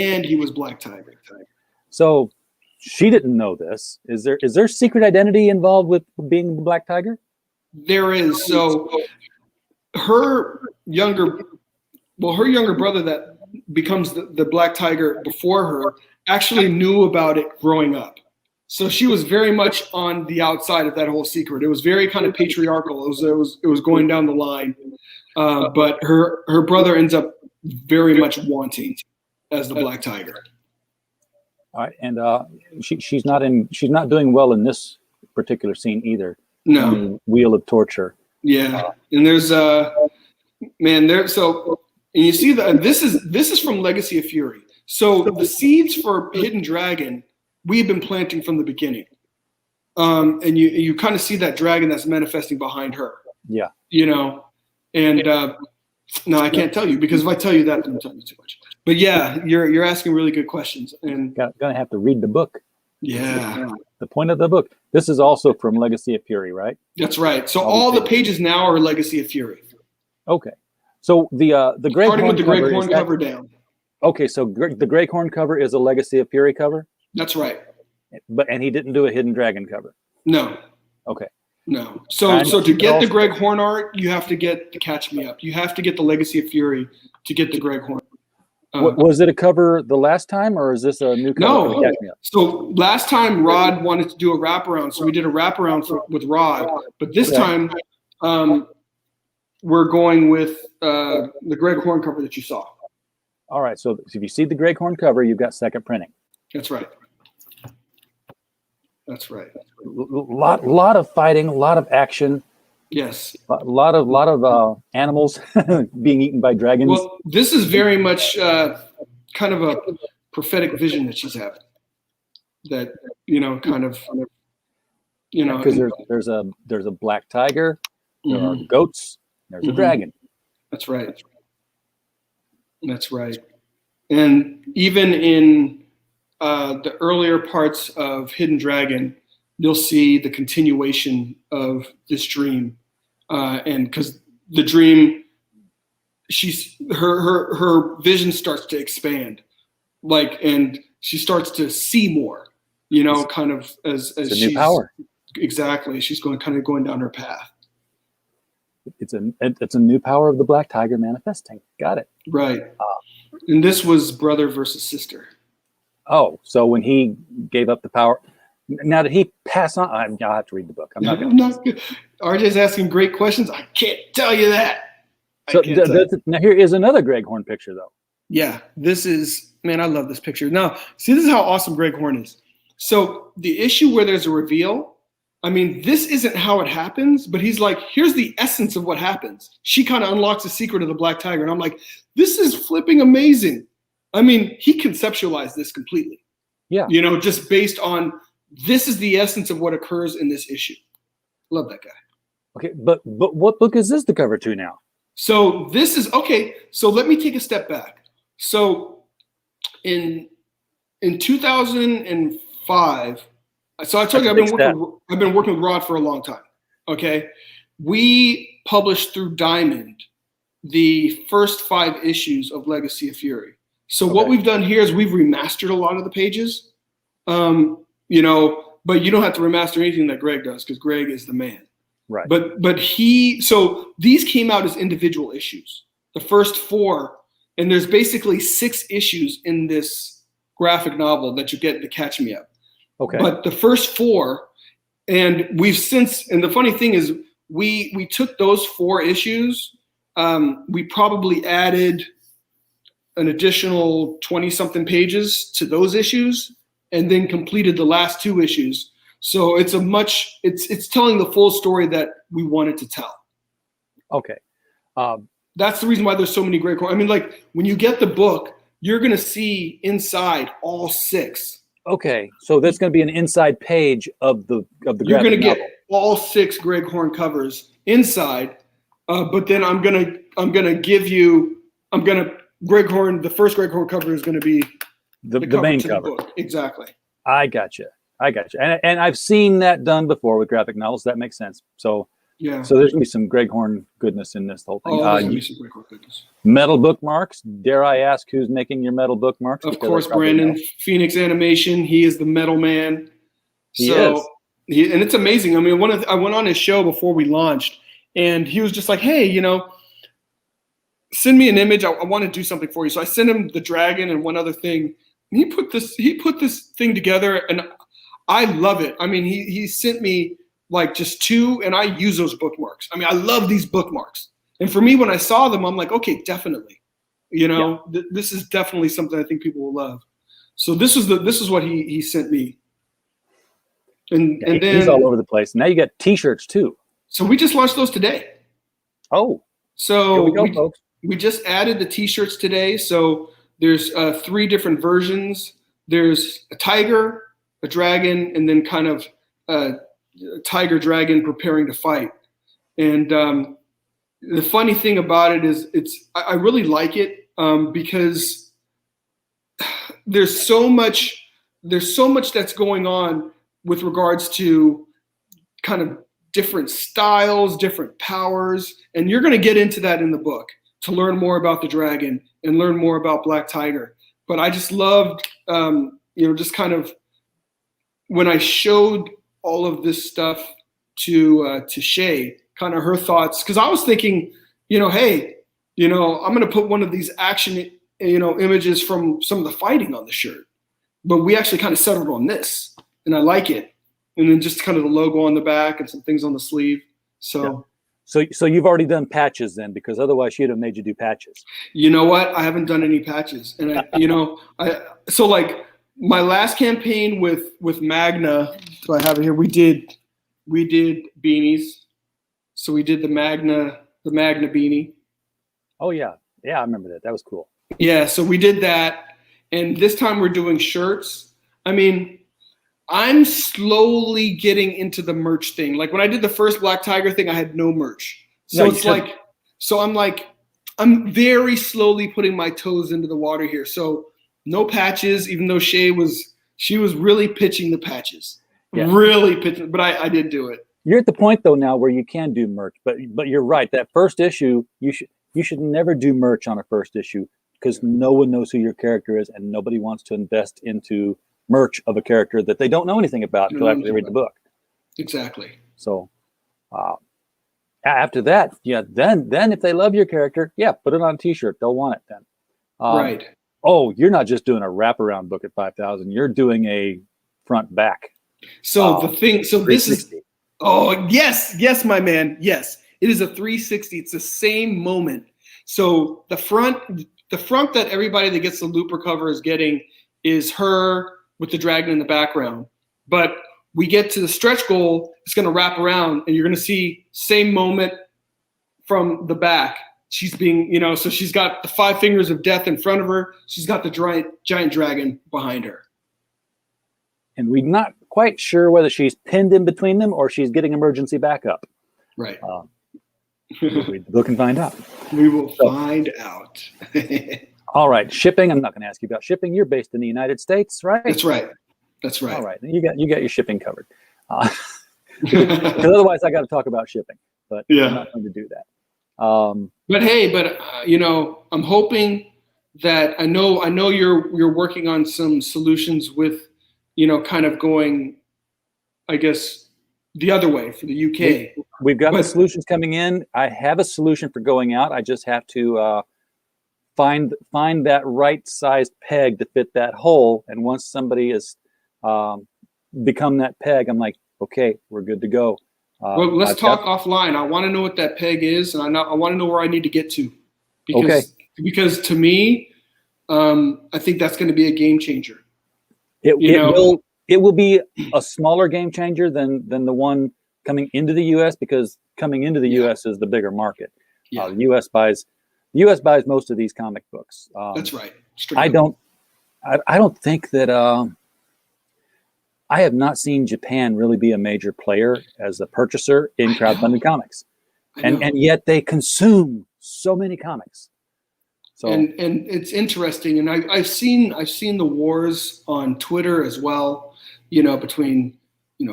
So she didn't know this. Is there secret identity involved with being the Black Tiger? There is. So her younger brother that becomes the Black Tiger before her actually knew about it growing up. So she was very much on the outside of that whole secret. It was very kind of patriarchal. It was going down the line. But her brother ends up very much wanting as the Black Tiger. All right, and she's not doing well in this particular scene either. No. Wheel of Torture. Yeah, and there's and you see that this is from Legacy of Fury. So the seeds for Hidden Dragon we've been planting from the beginning, and you kind of see that dragon that's manifesting behind her. Yeah, and no, I can't tell you because if I tell you that, then I'm telling you too much. But yeah, you're asking really good questions, and gonna have to read the book. Yeah, the point of the book. This is also from Legacy of Fury, right? That's right. So all the pages now are Legacy of Fury. Okay, so the Greg starting Horn with the Greg Horn cover down. Okay, so the Greg Horn cover is a Legacy of Fury cover. That's right. And he didn't do a Hidden Dragon cover. No. Okay. No. So to get the Greg Horn art, you have to get the Catch Me Up. You have to get the Legacy of Fury to get the Greg Horn. Was it a cover the last time, or is this a new cover for the Catch Me Up? So last time Rod wanted to do a wraparound, so we did a wraparound with Rod. But this time, we're going with the Greg Horn cover that you saw. All right. So if you see the Greg Horn cover, you've got second printing. That's right. That's right. Lot of fighting, a lot of action. Yes. A lot of animals being eaten by dragons. Well, this is very much kind of a prophetic vision that she's having. That because there's a Black Tiger, there are goats, there's a dragon. That's right. That's right. And even in the earlier parts of Hidden Dragon, you'll see the continuation of this dream, and because the dream, her vision starts to expand, and she starts to see more, kind of as it's she's a new power. Exactly, she's going down her path. It's a new power of the Black Tiger manifesting. Got it. Right. And this was brother versus sister. Oh, so when he gave up the power, now did he pass on? I'll have to read the book. I'm not going to. RJ's asking great questions. I can't tell you that. So now here is another Greg Horn picture, though. Yeah, this is, man, I love this picture. Now, see, this is how awesome Greg Horn is. So the issue where there's a reveal, I mean, this isn't how it happens, but he's like, here's the essence of what happens. She kind of unlocks the secret of the Black Tiger. And I'm like, this is flipping amazing. I mean, he conceptualized this completely. Yeah. Just based on this is the essence of what occurs in this issue. Love that guy. Okay, but what book is this the cover to now? So this is, okay, so let me take a step back. So in 2005, so I told you I've been working with Rod for a long time. Okay, we published through Diamond the first 5 issues of Legacy of Fury. So what we've done here is we've remastered a lot of the pages, but you don't have to remaster anything that Greg does because Greg is the man. Right. But so these came out as individual issues. The first 4, and there's basically 6 issues in this graphic novel that you get to Catch Me Up. Okay. But the first 4, and we've since, and the funny thing is, we took those 4 issues. We probably added an additional 20-something pages to those issues, and then completed the last 2 issues. So it's it's telling the full story that we wanted to tell. Okay. That's the reason why there's so many great. I mean, like when you get the book, you're gonna see inside all 6. Okay. So that's going to be an inside page of the You're gonna graphic get novel. all 6 Greg Horn covers inside, but then I'm gonna give you Greg Horn. The first Greg Horn cover is gonna be The main to cover. the book. Exactly. I gotcha. And I've seen that done before with graphic novels. That makes sense. So Yeah. so there's gonna be some Greg Horn goodness in this whole thing. Oh, there's gonna be some Greg Horn goodness. Metal bookmarks. Dare I ask who's making your metal bookmarks? Of Because I course, probably Brandon, know. Phoenix Animation. He is the metal man. He is. And it's amazing. I mean, I went on his show before we launched, and he was just like, "Hey, send me an image. I want to do something for you." So I sent him the dragon and one other thing. And he put this thing together, and I love it. I mean, he sent me like just 2, and I use those bookmarks. I mean, I love these bookmarks. And for me, when I saw them, I'm like, okay, definitely. This is definitely something I think people will love. So this is what he sent me. And then he's all over the place. Now you got T-shirts too. So we just launched those today. Oh, so here we go, folks. We just added the T-shirts today. So there's 3 different versions. There's a tiger, a dragon, and then kind of a tiger dragon preparing to fight. And the funny thing about it is I really like it because there's so much that's going on with regards to kind of different styles, different powers, and you're going to get into that in the book to learn more about the dragon and learn more about Black Tiger. But I just loved, just kind of when I showed all of this stuff to Shay, kind of her thoughts, because I was thinking, hey, I'm going to put one of these action, images from some of the fighting on the shirt, but we actually kind of settled on this, and I like it. And then just kind of the logo on the back and some things on the sleeve. So, so you've already done patches then, because otherwise she'd have made you do patches. You know what? I haven't done any patches, and so like my last campaign with Magna, do I have it here? We did beanies. So we did the Magna beanie. Oh yeah, I remember that. That was cool. Yeah, so we did that, and this time we're doing shirts. I mean, I'm slowly getting into the merch thing. Like when I did the first Black Tiger thing, I had no merch. So I'm very slowly putting my toes into the water here. So no patches, even though she was really pitching the patches. Yeah. Really pitching, but I did do it. You're at the point though now where you can do merch, but you're right. That first issue, you should never do merch on a first issue, because no one knows who your character is, and nobody wants to invest into merch of a character that they don't know anything about until after they read the book. Exactly. So after that, then if they love your character, put it on a T-shirt. They'll want it then. Right. Oh, you're not just doing a wraparound book at 5,000. You're doing a front back. So this is. Oh yes, my man. Yes, it is a 360. It's the same moment. So the front that everybody that gets the Looper cover is getting is her with the dragon in the background. But we get to the stretch goal, it's going to wrap around, and you're going to see same moment from the back. She's being, so she's got the 5 fingers of death in front of her. She's got the giant dragon behind her. And we're not quite sure whether she's pinned in between them or she's getting emergency backup. Right. We'll read the book and find out. We will find out. All right, shipping. I'm not going to ask you about shipping. You're based in the United States, right? That's right. All right, you got your shipping covered. Because otherwise, I got to talk about shipping. But I'm not going to do that. But I'm hoping that I know you're working on some solutions with, kind of going, I guess, the other way for the UK. We've got the solutions coming in. I have a solution for going out. I just have to find that right sized peg to fit that hole. And once somebody has become that peg, I'm like, okay, we're good to go. Well, let's talk offline. I want to know what that peg is, and I want to know where I need to get to. Because to me, I think that's going to be a game changer. It will be a smaller game changer than the one coming into the U.S. because coming into the U.S. is the bigger market. Yeah. The U.S. buys most of these comic books. That's right. I don't think that. I have not seen Japan really be a major player as a purchaser in crowdfunded comics, and yet they consume so many comics. So and it's interesting, and I've seen the wars on Twitter as well, between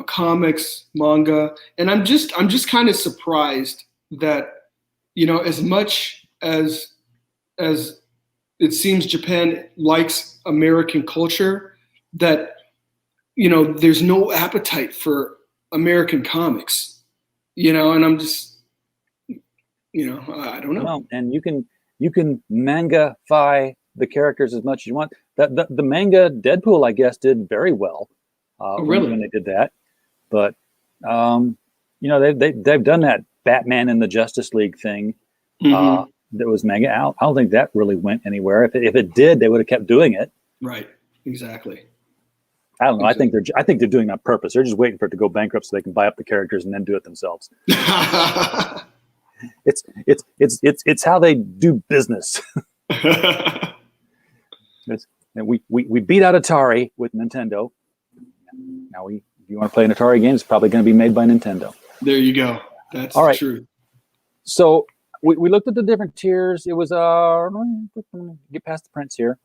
comics, manga, and I'm just kind of surprised that as much as it seems Japan likes American culture, that there's no appetite for American comics, and I'm just I don't know. Well, and you can manga-fy the characters as much as you want. The manga Deadpool, I guess, did very well. Really? When they did that, but they've done that Batman and the Justice League thing. Mm-hmm. That was manga. I don't think that really went anywhere. If it did, they would have kept doing it. Right. Exactly. I don't know. Exactly. I think they're doing it on purpose. They're just waiting for it to go bankrupt so they can buy up the characters and then do it themselves. It's how they do business. We beat out Atari with Nintendo. Now if you want to play an Atari game, it's probably going to be made by Nintendo. There you go. That's all right. True. So we looked at the different tiers. It was get past the prints here.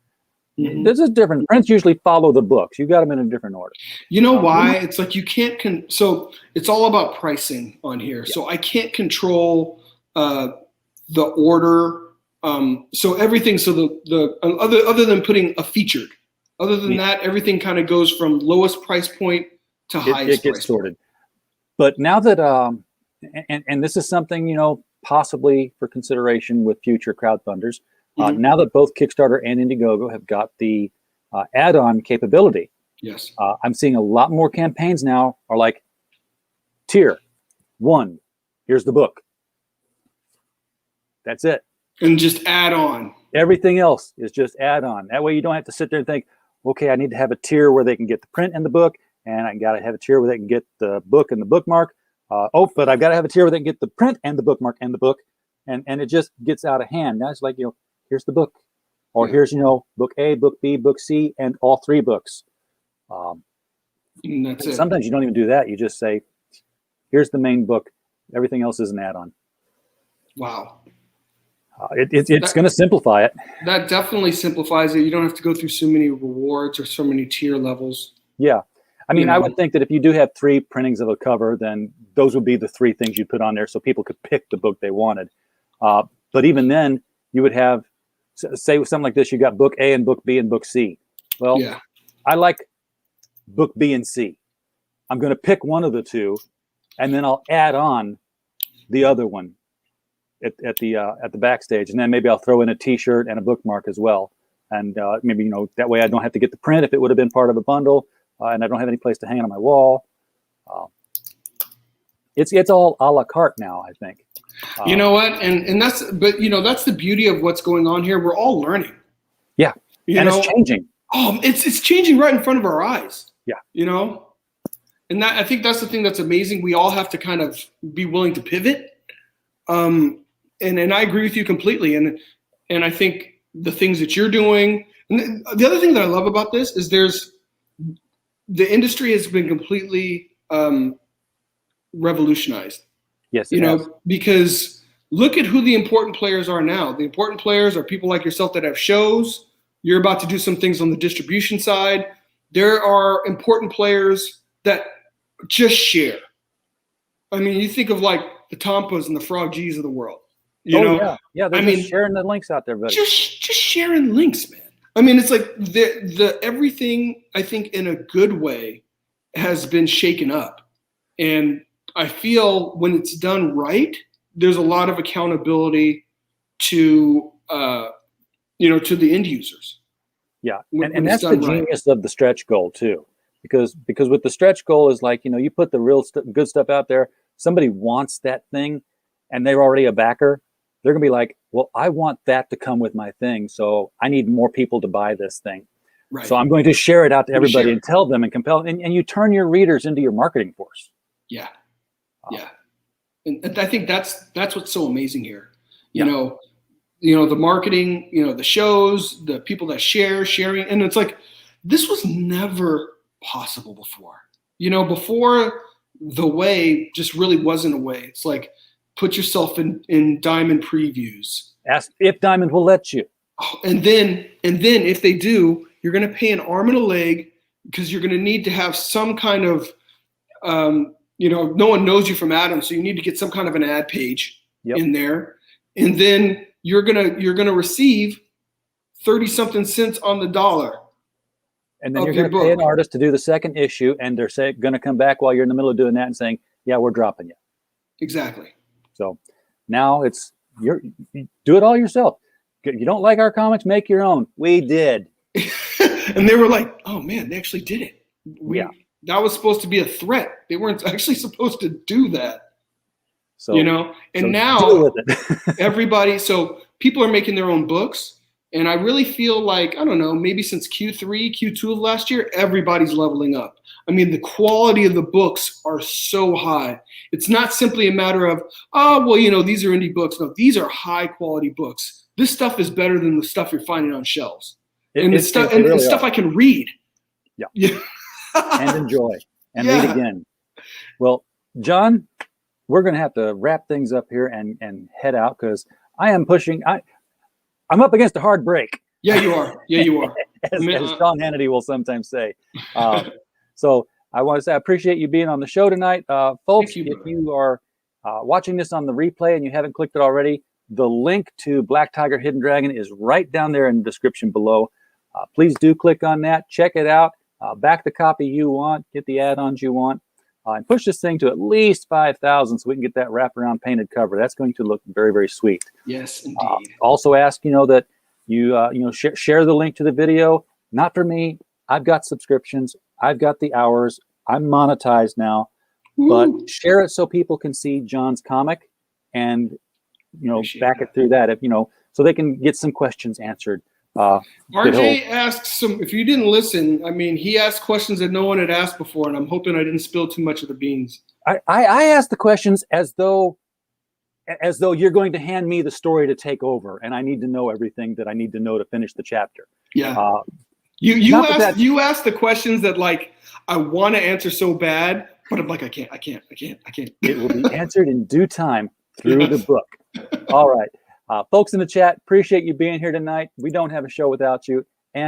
Mm-hmm. This is different. Prints usually follow the books. You got them in a different order. You know why? It's like you can't. So it's all about pricing on here. Yeah. So I can't control the order. So everything. So the other than putting a featured. Other than that, everything kind of goes from lowest price point to highest. It gets sorted. But now that and this is something possibly for consideration with future crowdfunders. Mm-hmm. Now that both Kickstarter and Indiegogo have got the add-on capability, yes, I'm seeing a lot more campaigns now are like tier 1, here's the book. That's it. And just add on. Everything else is just add on. That way you don't have to sit there and think, okay, I need to have a tier where they can get the print and the book, and I got to have a tier where they can get the book and the bookmark. But I've got to have a tier where they can get the print and the bookmark and the book, and it just gets out of hand. Now it's like, here's the book, or here's book A, book B, book C, and all 3 books. And that's it. Sometimes you don't even do that. You just say, here's the main book. Everything else is an add-on. Wow. It's going to simplify it. That definitely simplifies it. You don't have to go through so many rewards or so many tier levels. Yeah. I mean, I would think that if you do have 3 printings of a cover, then those would be the 3 things you put on there so people could pick the book they wanted. But even then, you would have, say something like this, you got book A and book B and book C. Well, I like book B and C. I'm going to pick one of the 2, and then I'll add on the other one at the backstage, and then maybe I'll throw in a T-shirt and a bookmark as well, and maybe that way I don't have to get the print if it would have been part of a bundle, and I don't have any place to hang it on my wall. It's all a la carte now, I think. You know what, and that's the beauty of what's going on here. We're all learning. Yeah, it's changing. Oh, it's changing right in front of our eyes. Yeah, and I think that's the thing that's amazing. We all have to kind of be willing to pivot. And I agree with you completely. And I think the things that you're doing, and the other thing that I love about this is the industry has been completely revolutionized. Yes, it has. Because look at who the important players are now. The important players are people like yourself that have shows. You're about to do some things on the distribution side. There are important players that just share. I mean, you think of like the Tompas and the Frog G's of the world. Yeah, they're just sharing the links out there, buddy. Just sharing links, man. I mean, it's like the everything, I think, in a good way has been shaken up. And I feel when it's done right, there's a lot of accountability to to the end users. Yeah, when and it's that's the done right. genius of the stretch goal too, because with the stretch goal is like, you put the real good stuff out there. Somebody wants that thing, and they're already a backer. They're gonna be like, well, I want that to come with my thing, so I need more people to buy this thing. Right. So I'm going to share it out to everybody share and tell them and compel, and you turn your readers into your marketing force. Yeah. And I think that's what's so amazing here. Yeah. The marketing, the shows, the people that sharing, and it's like this was never possible before. Before the way just really wasn't a way. It's like put yourself in Diamond previews. Ask if Diamond will let you. Oh, and then if they do, you're going to pay an arm and a leg because you're going to need to have some kind of no one knows you from Adam, so you need to get some kind of an ad page in there, and then you're gonna receive 30-something cents on the dollar. And then you're going to pay an artist to do the second issue, and they're going to come back while you're in the middle of doing that and saying, "Yeah, we're dropping you." Exactly. So now you do it all yourself. You don't like our comics? Make your own. We did. And they were like, "Oh man, they actually did it." That was supposed to be a threat. They weren't actually supposed to do that. So and now deal with it. everybody. So people are making their own books. And I really feel like, I don't know, maybe since Q3, Q2 of last year, everybody's leveling up. I mean, the quality of the books are so high. It's not simply a matter of, these are indie books. No, these are high quality books. This stuff is better than the stuff you're finding on shelves. It's stuff I can read. Yeah. And enjoy and read again. Well, John, we're going to have to wrap things up here and head out because I am pushing. I'm up against a hard break. Yeah, you are. Yeah, you are. as Sean Hannity will sometimes say. So I want to say I appreciate you being on the show tonight. Folks, if you are watching this on the replay and you haven't clicked it already, the link to Black Tiger Hidden Dragon is right down there in the description below. Please do click on that. Check it out. Back the copy you want. Get the add-ons you want. And push this thing to at least 5,000 so we can get that wraparound painted cover. That's going to look very, very sweet. Yes, indeed. Also ask, that you share the link to the video. Not for me. I've got subscriptions. I've got the hours. I'm monetized now. Woo. But share it so people can see John's comic and, back it through that. If so they can get some questions answered. RJ asked if you didn't listen, he asked questions that no one had asked before, and I'm hoping I didn't spill too much of the beans. I asked the questions as though you're going to hand me the story to take over, and I need to know everything that I need to know to finish the chapter. Yeah. You asked the questions that I want to answer so bad, but I'm like, I can't. It will be answered in due time through the book. All right. Folks in the chat, appreciate you being here tonight. We don't have a show without you. And